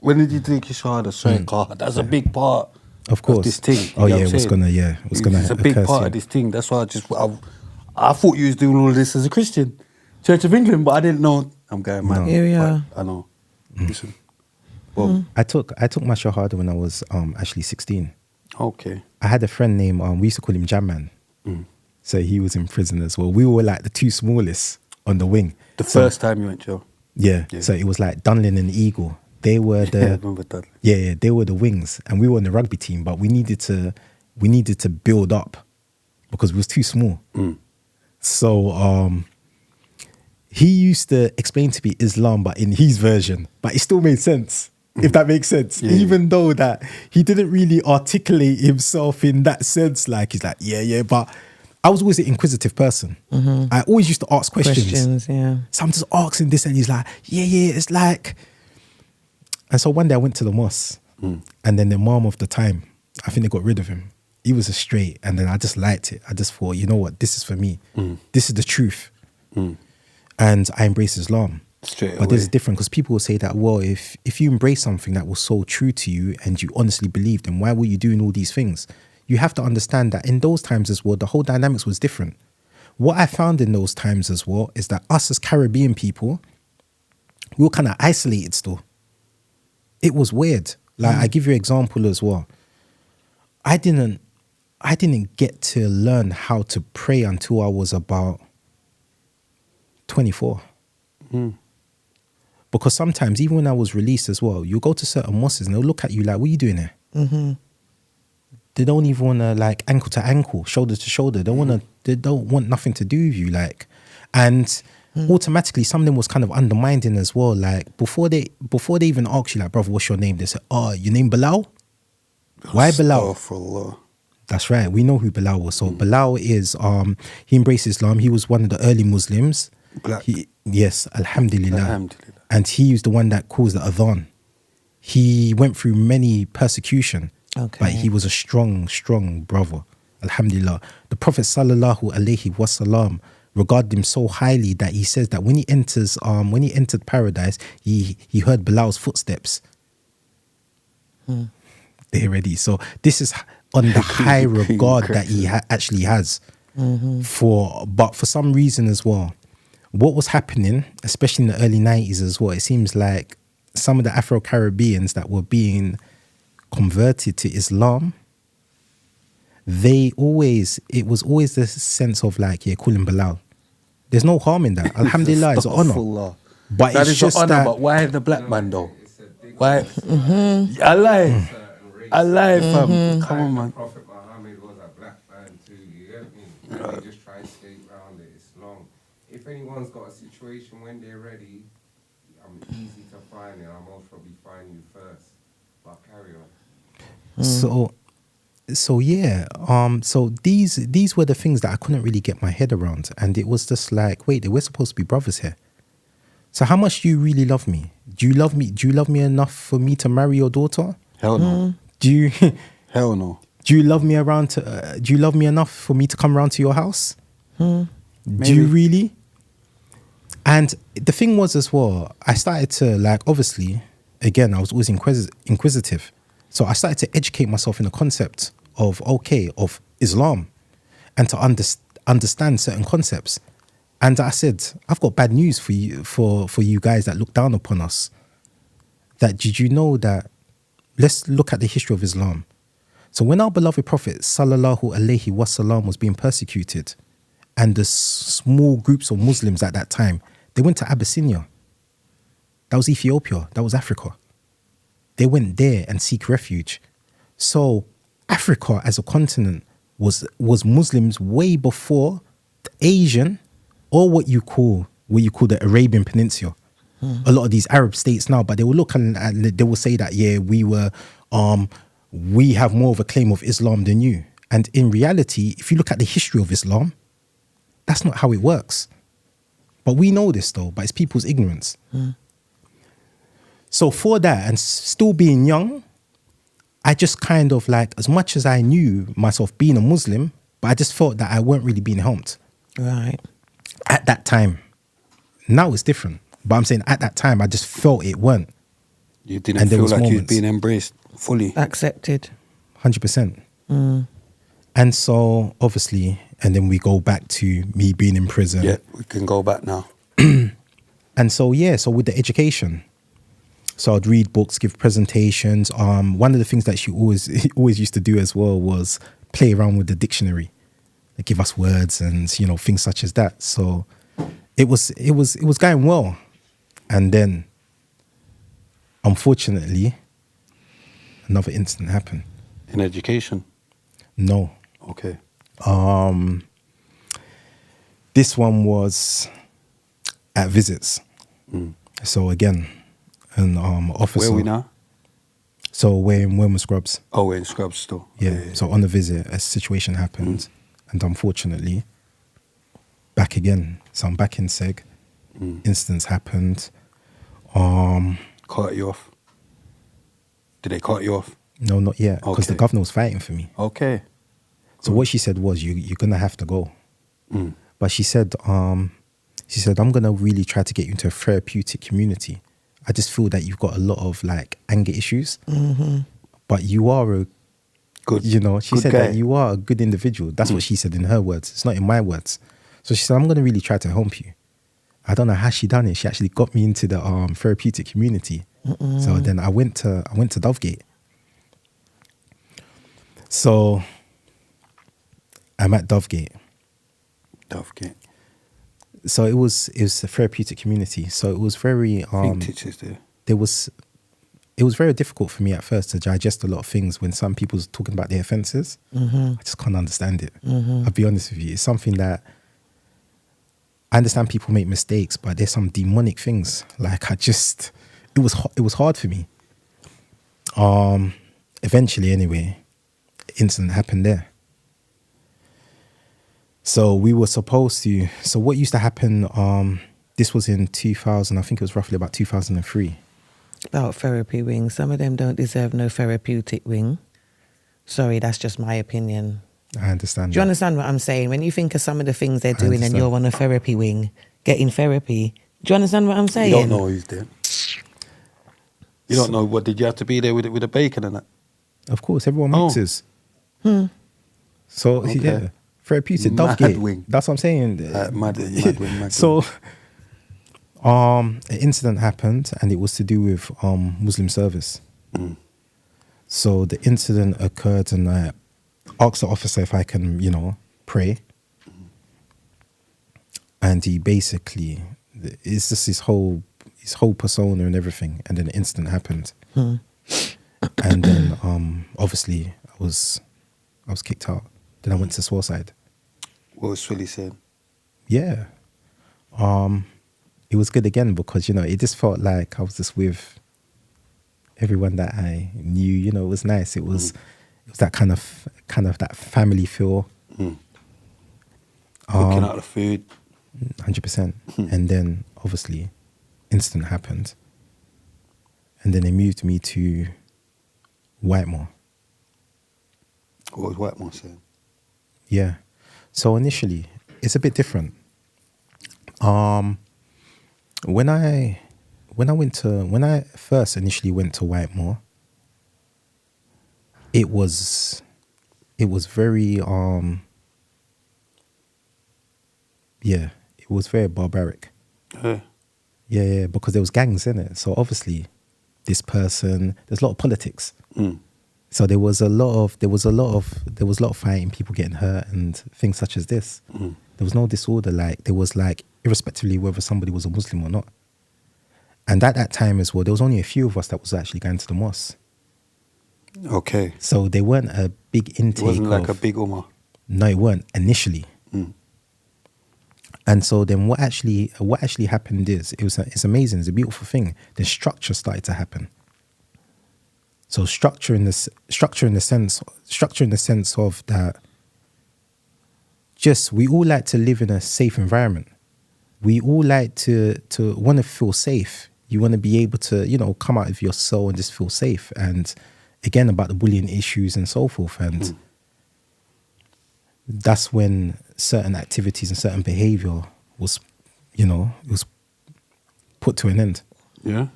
When did you take your Shahada? Sorry, God, that's a big part. Of course. Of this thing. Oh yeah, it was gonna It's a big part of this thing. That's why I thought you was doing all this as a Christian, Church of England, but I didn't know. I'm going mad. Here we are. I know. Listen. Well, I took my Shahada when I was actually 16. okay. I had a friend named we used to call him Jam Man. So he was in prison as well. We were like the two smallest on the wing. The first time you went, Joe. Yeah. So it was like Dunlin and Eagle. They were the I remember that. yeah, they were the wings, and we were on the rugby team. But we needed to build up because we was too small. So he used to explain to me Islam, but in his version, but it still made sense. If that makes sense, even though that he didn't really articulate himself in that sense, like he's like, but I was always an inquisitive person. I always used to ask questions. Yeah. So I'm just asking this, and he's like, it's like. And so one day I went to the mosque, and then the imam of the time, I think they got rid of him. He was a straight, and then I just liked it. I just thought, you know what, this is for me. This is the truth. And I embrace Islam. But there's a difference, because people will say that, well, if you embrace something that was so true to you and you honestly believe, then why were you doing all these things? You have to understand that in those times as well, the whole dynamics was different. What I found in those times as well is that us as Caribbean people, we were kind of isolated still. It was weird. Like I give you an example as well. I didn't get to learn how to pray until I was about 24. Because sometimes, even when I was released as well, you go to certain mosques and they'll look at you like, what are you doing here? They don't even want to, like, ankle to ankle, shoulder to shoulder. They don't want nothing to do with you, like. And automatically, something was kind of undermining as well. Like, before they even ask you, like, brother, what's your name? They say, your name Bilal? Why Bilal? That's right. We know who Bilal was. So Bilal is, he embraced Islam. He was one of the early Muslims. Black. Yes, alhamdulillah. And he was the one that caused the adhan. He went through many persecution, but he was a strong, strong brother. Alhamdulillah. The Prophet sallallahu alaihi wasallam regarded him so highly that he says that when he entered paradise, he heard Bilal's footsteps. They're ready. So this is on the high regard that he actually has. But for some reason as well, what was happening, especially in the early 90s as well, it seems like some of the Afro-Caribbeans that were being converted to Islam, it was always this sense of like, call him Bilal. There's no harm in that. Alhamdulillah, it's an honor. But that it's is just an honor, that. but why the black man though? Why? I lie, fam. Come on, man. Prophet Muhammad was a black man too, you get me? And they just try to skate around it. It's long. If anyone's got a situation when they're ready, I'm easy to find it. I'll most probably find you first. But carry on. So yeah, so these were the things that I couldn't really get my head around, and it was just like, wait, we're supposed to be brothers here. So how much do you really love me? Do you love me? Do you love me enough for me to marry your daughter? Hell no. Do you? Hell no. Do you love me do you love me enough for me to come around to your house? Do you really? And the thing was as well, I started to, like, obviously, again, I was always inquisitive. So I started to educate myself in the concept of Islam, and to understand certain concepts. And I said, I've got bad news for you, for you guys that look down upon us. That did you know that? Let's look at the history of Islam. So when our beloved Prophet sallallahu alaihi wasallam was being persecuted, and the small groups of Muslims at that time, they went to Abyssinia. That was Ethiopia. That was Africa. They went there and seek refuge. So Africa as a continent was Muslims way before the Asian, or what you call the Arabian Peninsula. A lot of these Arab states now, but they will look and they will say that, we have more of a claim of Islam than you. And in reality, if you look at the history of Islam, that's not how it works. But we know this though, but it's people's ignorance. So for that, and still being young, I just kind of, like, as much as I knew myself being a Muslim, but I just felt that I weren't really being helped. Right. At that time. Now it's different. But I'm saying at that time, I just felt it weren't. You didn't feel like you was being embraced fully. Accepted. 100%. And so, obviously, and then we go back to me being in prison. Yeah, we can go back now. And so, so with the education, so I'd read books, give presentations. One of the things that she always used to do as well was play around with the dictionary. They give us words and, things such as that. So it was going well. And then, unfortunately, another incident happened. In education? No. Okay. This one was at visits. So again, an officer. Where are we now? So we're in Wilma Scrubs. Oh, we're in Scrubs still. Yeah. So on the visit, a situation happened, and unfortunately, back again. So I'm back in Seg. Incidents happened. Cut you off? Did they cut you off? No, not yet, because the governor was fighting for me. Okay. So what she said was, you're gonna have to go. But she said, I'm gonna really try to get you into a therapeutic community. I just feel that you've got a lot of like anger issues, but you are a good. She said that you are a good individual. That's what she said in her words. It's not in my words. So she said, I'm gonna really try to help you. I don't know how she done it. She actually got me into the therapeutic community. So then I went to Dovegate. So I'm at Dovegate. So it was a therapeutic community. So it was very teachers there. It was very difficult for me at first to digest a lot of things when some people was talking about their offences. I just can't understand it. I'll be honest with you. It's something that I understand people make mistakes, but there's some demonic things. Like it was hard for me. Eventually, anyway, incident happened there. So we were supposed to. So what used to happen? This was in 2000. I think it was roughly about 2003. About therapy wing. Some of them don't deserve no therapeutic wing. Sorry, that's just my opinion. I understand. Do you understand what I'm saying? When you think of some of the things they're doing and you're on a therapy wing, getting therapy, do you understand what I'm saying? You don't know who's there. You don't know what, did you have to be there with the bacon and that? Of course, everyone mixes. So, yeah, therapeutic, Dovegate. Wing. That's what I'm saying. Mad wing. So, an incident happened and it was to do with Muslim service. So the incident occurred and I asked the officer if I can, pray. And he basically, it's just his whole persona and everything. And then the incident happened. And then, obviously, I was kicked out. Then I went to Swarside. What was Swilly saying? Yeah. It was good again because, it just felt like I was just with everyone that I knew. It was nice. It was that kind of that family feel. Cooking out the food. 100%. And then, obviously, incident happened. And then they moved me to Whitemore. What was Whitemore saying? Yeah. So initially, it's a bit different. When I first initially went to Whitemore, it was very it was very barbaric. Yeah, because there was gangs in it. So obviously, there's a lot of politics. So there was a lot of fighting, people getting hurt, and things such as this. There was no disorder. There was irrespectively whether somebody was a Muslim or not. And at that time as well, there was only a few of us that was actually going to the mosque. Okay. So they weren't a big intake. It wasn't like a big ummah. No, it weren't initially. And so then what actually happened is it's amazing. It's a beautiful thing. The structure started to happen. So structure in the sense of that. Just we all like to live in a safe environment. We all like to want to feel safe. You want to be able to come out of your soul and just feel safe. And again about the bullying issues and so forth. And that's when certain activities and certain behavior was put to an end. Yeah.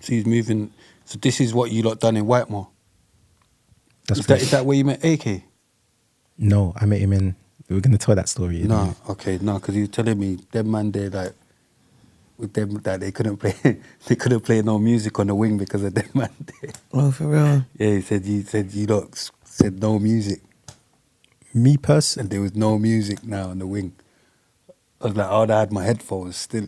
So he's moving. So this is what you lot done in Whitemore. That's Is that where you met AK? No, I met him in. We were going to tell that story. No, okay, no, because he was telling me them man there like with them that they couldn't play they couldn't play no music on the wing because of them man there. Oh, for real? Yeah, he said you lot said no music. Me personally. And there was no music now on the wing. I was like, oh, I had my headphones still.